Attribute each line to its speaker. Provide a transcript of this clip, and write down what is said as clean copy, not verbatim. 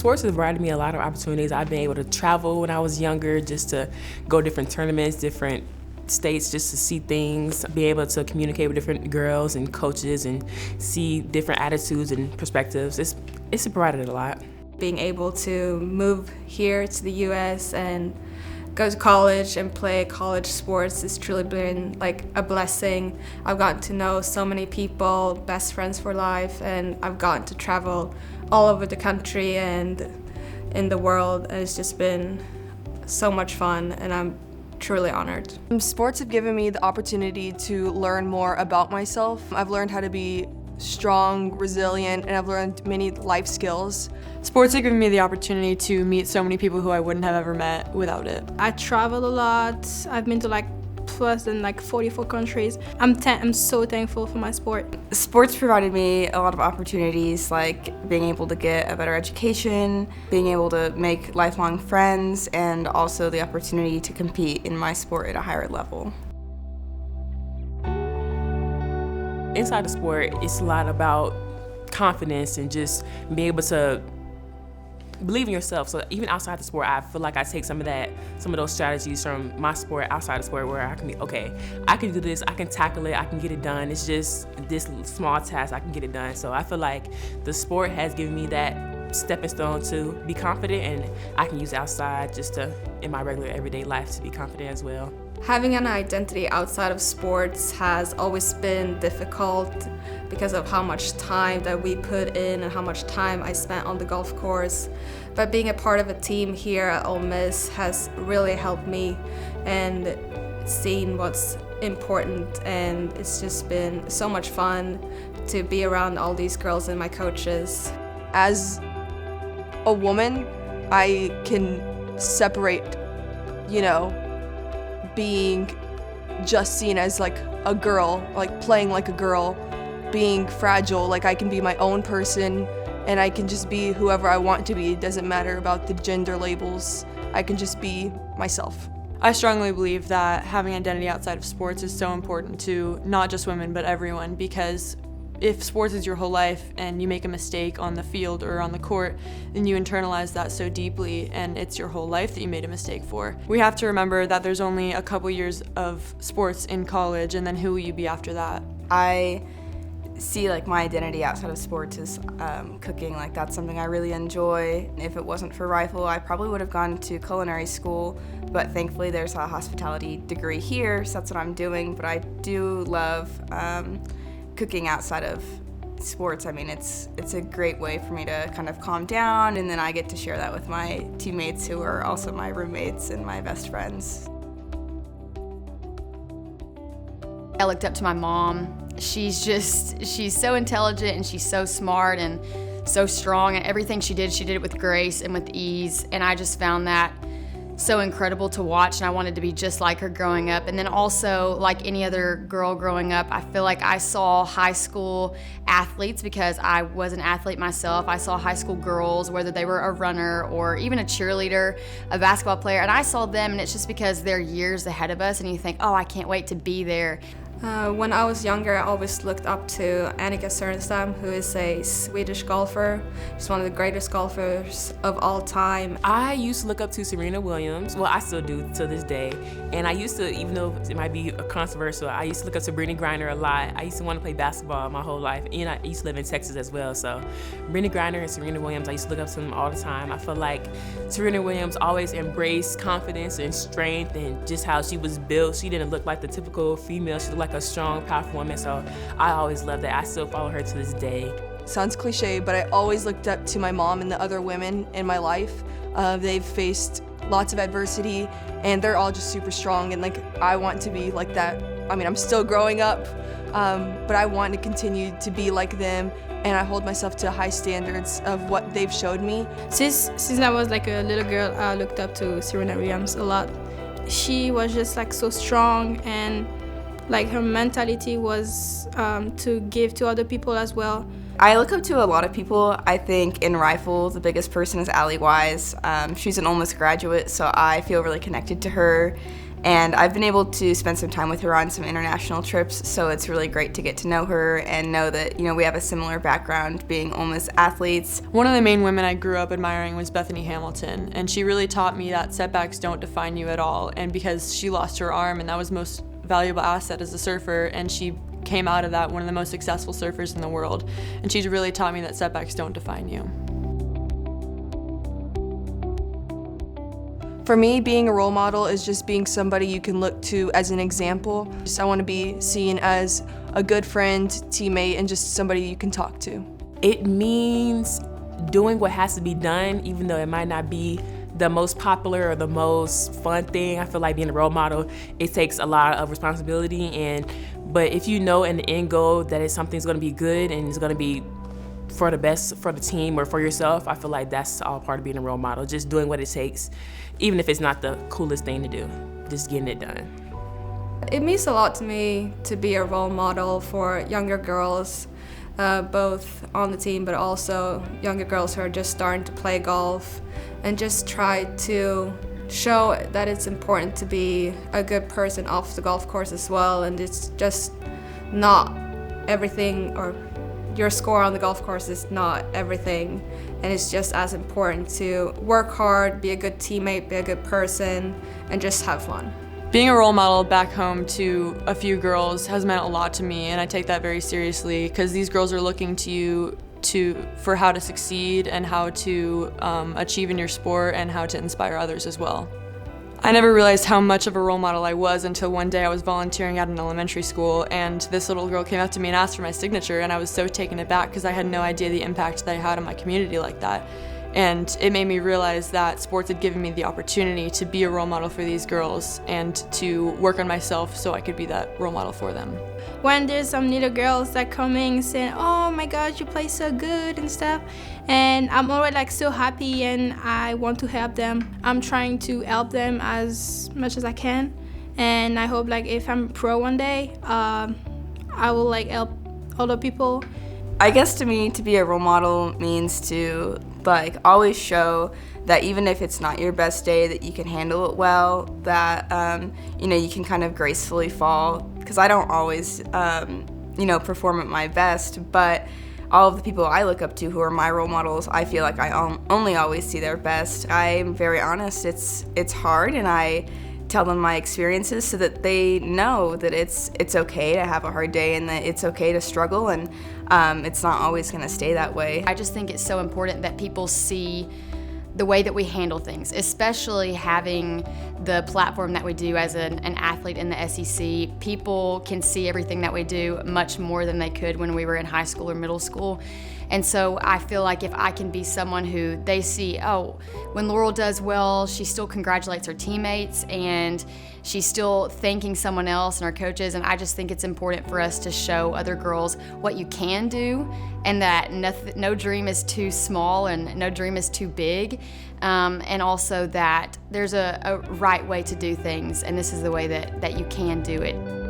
Speaker 1: Sports has provided me a lot of opportunities. I've been able to travel when I was younger, just to go different tournaments, different states, just to see things, be able to communicate with different girls and coaches and see different attitudes and perspectives. It's provided a lot.
Speaker 2: Being able to move here to the US and go to college and play college sports has truly been like a blessing. I've gotten to know so many people, best friends for life, and I've gotten to travel all over the country and in the world, and it's just been so much fun, and I'm truly honored.
Speaker 3: Sports have given me the opportunity to learn more about myself. I've learned how to be strong, resilient, and I've learned many life skills.
Speaker 4: Sports have given me the opportunity to meet so many people who I wouldn't have ever met without it.
Speaker 5: I traveled a lot. I've been to plus than 44 countries. I'm so thankful for my sport.
Speaker 6: Sports provided me a lot of opportunities, like being able to get a better education, being able to make lifelong friends, and also the opportunity to compete in my sport at a higher level.
Speaker 1: Inside the sport, it's a lot about confidence and just being able to believe in yourself. So even outside the sport, I feel like I take some of those strategies from my sport outside the sport, where I can be, okay, I can do this, I can tackle it, I can get it done. It's just this small task, I can get it done. So I feel like the sport has given me that stepping stone to be confident, and I can use it outside just to, in my regular everyday life, to be confident as well.
Speaker 2: Having an identity outside of sports has always been difficult because of how much time that we put in and how much time I spent on the golf course. But being a part of a team here at Ole Miss has really helped me and seen what's important, and it's just been so much fun to be around all these girls and my coaches.
Speaker 3: As a woman, I can separate, being just seen as like a girl, like playing like a girl, being fragile, like I can be my own person and I can just be whoever I want to be. It doesn't matter about the gender labels. I can just be myself.
Speaker 4: I strongly believe that having identity outside of sports is so important to not just women but everyone, because if sports is your whole life and you make a mistake on the field or on the court, then you internalize that so deeply and it's your whole life that you made a mistake for. We have to remember that there's only a couple years of sports in college, and then who will you be after that?
Speaker 6: I see my identity outside of sports is cooking. That's something I really enjoy. If it wasn't for rifle, I probably would have gone to culinary school, but thankfully there's a hospitality degree here, so that's what I'm doing. But I do love cooking outside of sports. I mean, it's a great way for me to kind of calm down, and then I get to share that with my teammates who are also my roommates and my best friends.
Speaker 7: I looked up to my mom. She's so intelligent and she's so smart and so strong, and everything she did it with grace and with ease, and I just found that so incredible to watch, and I wanted to be just like her growing up. And then also, like any other girl growing up, I feel like I saw high school athletes, because I was an athlete myself. I saw high school girls, whether they were a runner or even a cheerleader, a basketball player, and I saw them, and it's just because they're years ahead of us, and you think, oh, I can't wait to be there.
Speaker 2: When I was younger, I always looked up to Annika Sörenstam, who is a Swedish golfer. She's one of the greatest golfers of all time.
Speaker 1: I used to look up to Serena Williams. Well, I still do to this day. And I used to, even though it might be controversial, I used to look up to Brittany Griner a lot. I used to want to play basketball my whole life, and I used to live in Texas as well. So Brittany Griner and Serena Williams, I used to look up to them all the time. I feel like Serena Williams always embraced confidence and strength and just how she was built. She didn't look like the typical female. She looked like a strong, powerful woman. So I always loved that. I still follow her to this day.
Speaker 3: Sounds cliche, but I always looked up to my mom and the other women in my life. They've faced lots of adversity, and they're all just super strong, and I want to be like that. I mean, I'm still growing up, but I want to continue to be like them, and I hold myself to high standards of what they've showed me.
Speaker 5: Since I was a little girl, I looked up to Serena Williams a lot. She was just so strong, and her mentality was to give to other people as well.
Speaker 6: I look up to a lot of people. I think in rifle, the biggest person is Allie Wise. She's an Ole Miss graduate, so I feel really connected to her. And I've been able to spend some time with her on some international trips, so it's really great to get to know her and know that, we have a similar background being Ole Miss athletes.
Speaker 4: One of the main women I grew up admiring was Bethany Hamilton, and she really taught me that setbacks don't define you at all. And because she lost her arm, and that was most valuable asset as a surfer, and she came out of that one of the most successful surfers in the world. And she really taught me that setbacks don't define you.
Speaker 3: For me, being a role model is just being somebody you can look to as an example. I want to be seen as a good friend, teammate, and just somebody you can talk to.
Speaker 1: It means doing what has to be done, even though it might not be the most popular or the most fun thing. I feel like being a role model, it takes a lot of responsibility, but if you know in the end goal that it's something's gonna be good and it's gonna be for the best for the team or for yourself, I feel like that's all part of being a role model, just doing what it takes, even if it's not the coolest thing to do, just getting it done.
Speaker 2: It means a lot to me to be a role model for younger girls, both on the team but also younger girls who are just starting to play golf, and just try to show that it's important to be a good person off the golf course as well, and it's just not everything, or your score on the golf course is not everything, and it's just as important to work hard, be a good teammate, be a good person, and just have fun.
Speaker 4: Being a role model back home to a few girls has meant a lot to me, and I take that very seriously because these girls are looking to you for how to succeed and how to achieve in your sport and how to inspire others as well. I never realized how much of a role model I was until one day I was volunteering at an elementary school, and this little girl came up to me and asked for my signature, and I was so taken aback because I had no idea the impact that I had on my community like that. And it made me realize that sports had given me the opportunity to be a role model for these girls and to work on myself so I could be that role model for them.
Speaker 5: When there's some little girls that coming saying, "Oh my God, you play so good" and stuff, and I'm already like so happy and I want to help them. I'm trying to help them as much as I can, and I hope like if I'm pro one day, I will like help other people.
Speaker 6: I guess to me, to be a role model means to always show that even if it's not your best day, that you can handle it well, that you can kind of gracefully fall, because I don't always perform at my best, but all of the people I look up to who are my role models, I feel like I only always see their best. I'm very honest. It's hard, and I tell them my experiences so that they know that it's okay to have a hard day and that it's okay to struggle, and it's not always going to stay that way.
Speaker 7: I just think it's so important that people see the way that we handle things, especially having the platform that we do as an athlete in the SEC. People can see everything that we do much more than they could when we were in high school or middle school. And so I feel like if I can be someone who they see, oh, when Laurel does well, she still congratulates her teammates and she's still thanking someone else and our coaches. And I just think it's important for us to show other girls what you can do, and that no dream is too small and no dream is too big. And also that there's a right way to do things, and this is the way that you can do it.